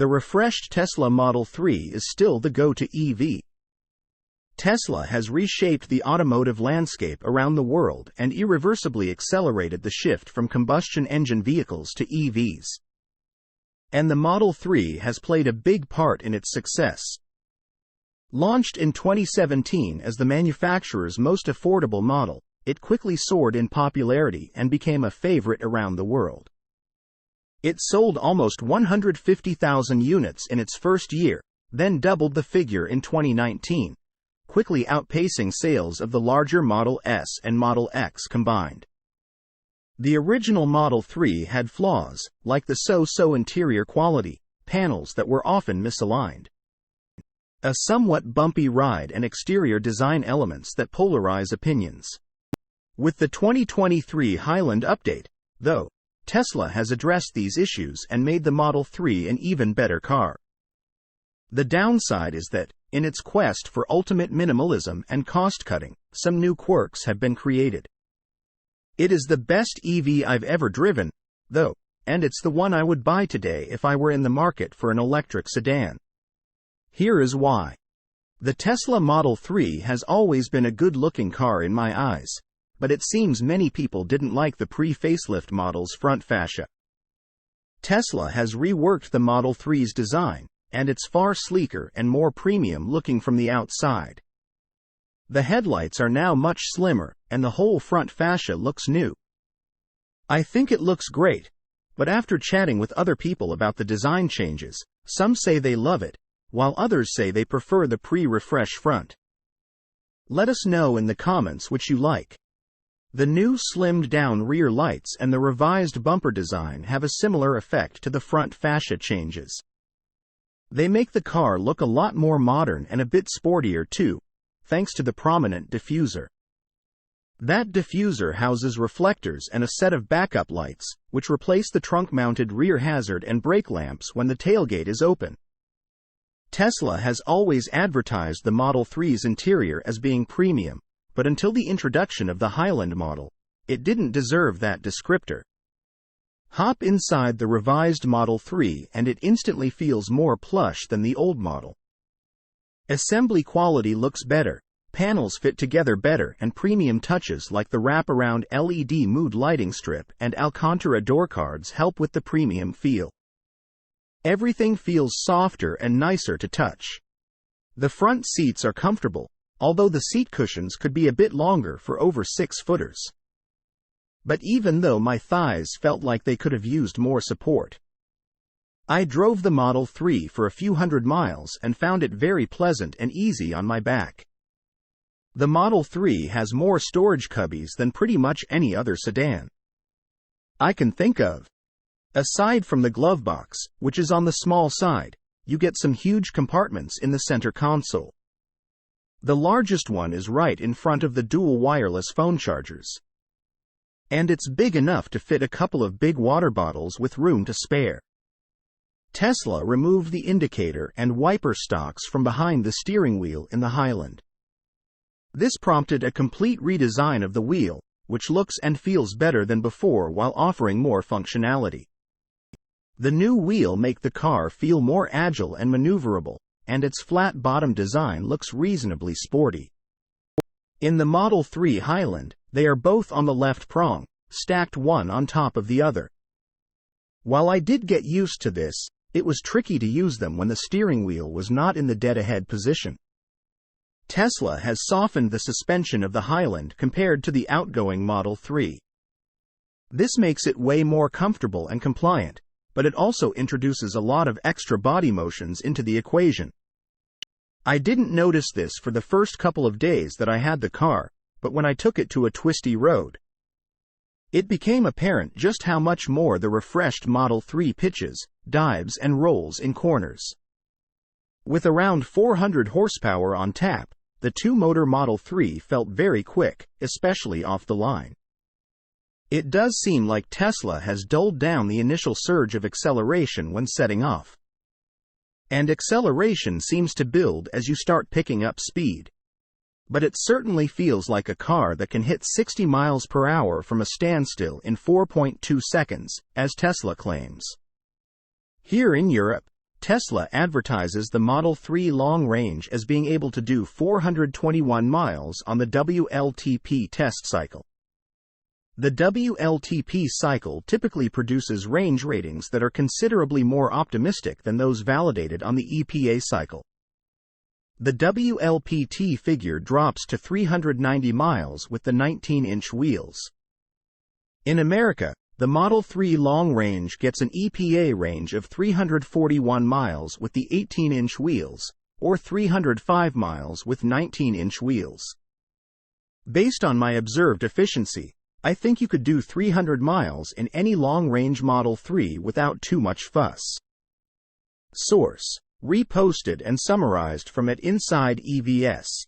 The refreshed Tesla Model 3 is still the go-to EV. Tesla has reshaped the automotive landscape around the world and irreversibly accelerated the shift from combustion engine vehicles to EVs. And the Model 3 has played a big part in its success. Launched in 2017 as the manufacturer's most affordable model, it quickly soared in popularity and became a favorite around the world. It sold almost 150,000 units in its first year, then doubled the figure in 2019, quickly outpacing sales of the larger Model S and Model X combined. The original Model 3 had flaws, like the so-so interior quality, panels that were often misaligned, a somewhat bumpy ride, and exterior design elements that polarize opinions. With the 2023 Highland update, though, Tesla has addressed these issues and made the Model 3 an even better car. The downside is that, in its quest for ultimate minimalism and cost-cutting, some new quirks have been created. It is the best EV I've ever driven, though, and it's the one I would buy today if I were in the market for an electric sedan. Here is why. The Tesla Model 3 has always been a good-looking car in my eyes, but it seems many people didn't like the pre-facelift model's front fascia. Tesla has reworked the Model 3's design, and it's far sleeker and more premium looking from the outside. The headlights are now much slimmer, and the whole front fascia looks new. I think it looks great, but after chatting with other people about the design changes, some say they love it, while others say they prefer the pre-refresh front. Let us know in the comments which you like. The new slimmed-down rear lights and the revised bumper design have a similar effect to the front fascia changes. They make the car look a lot more modern and a bit sportier too, thanks to the prominent diffuser. That diffuser houses reflectors and a set of backup lights, which replace the trunk-mounted rear hazard and brake lamps when the tailgate is open. Tesla has always advertised the Model 3's interior as being premium, but until the introduction of the Highland model, it didn't deserve that descriptor. Hop inside the revised Model 3 and it instantly feels more plush than the old model. Assembly quality looks better, panels fit together better, and premium touches like the wraparound LED mood lighting strip and Alcantara door cards help with the premium feel. Everything feels softer and nicer to touch. The front seats are comfortable, although the seat cushions could be a bit longer for over 6-footers. But even though my thighs felt like they could have used more support, I drove the Model 3 for a few hundred miles and found it very pleasant and easy on my back. The Model 3 has more storage cubbies than pretty much any other sedan I can think of. Aside from the glove box, which is on the small side, you get some huge compartments in the center console. The largest one is right in front of the dual wireless phone chargers. And it's big enough to fit a couple of big water bottles with room to spare. Tesla removed the indicator and wiper stalks from behind the steering wheel in the Highland. This prompted a complete redesign of the wheel, which looks and feels better than before while offering more functionality. The new wheel make the car feel more agile and maneuverable, and its flat bottom design looks reasonably sporty. In the Model 3 Highland, they are both on the left prong, stacked one on top of the other. While I did get used to this, it was tricky to use them when the steering wheel was not in the dead-ahead position. Tesla has softened the suspension of the Highland compared to the outgoing Model 3. This makes it way more comfortable and compliant, but it also introduces a lot of extra body motions into the equation. I didn't notice this for the first couple of days that I had the car, but when I took it to a twisty road, it became apparent just how much more the refreshed Model 3 pitches, dives, and rolls in corners. With around 400 horsepower on tap, the two-motor Model 3 felt very quick, especially off the line. It does seem like Tesla has dulled down the initial surge of acceleration when setting off. And acceleration seems to build as you start picking up speed. But it certainly feels like a car that can hit 60 miles per hour from a standstill in 4.2 seconds, as Tesla claims. Here in Europe, Tesla advertises the Model 3 long range as being able to do 421 miles on the WLTP test cycle. The WLTP cycle typically produces range ratings that are considerably more optimistic than those validated on the EPA cycle. The WLPT figure drops to 390 miles with the 19-inch wheels. In America, the Model 3 long range gets an EPA range of 341 miles with the 18-inch wheels, or 305 miles with 19-inch wheels. Based on my observed efficiency, I think you could do 300 miles in any long-range Model 3 without too much fuss. Source: reposted and summarized from @insideevs.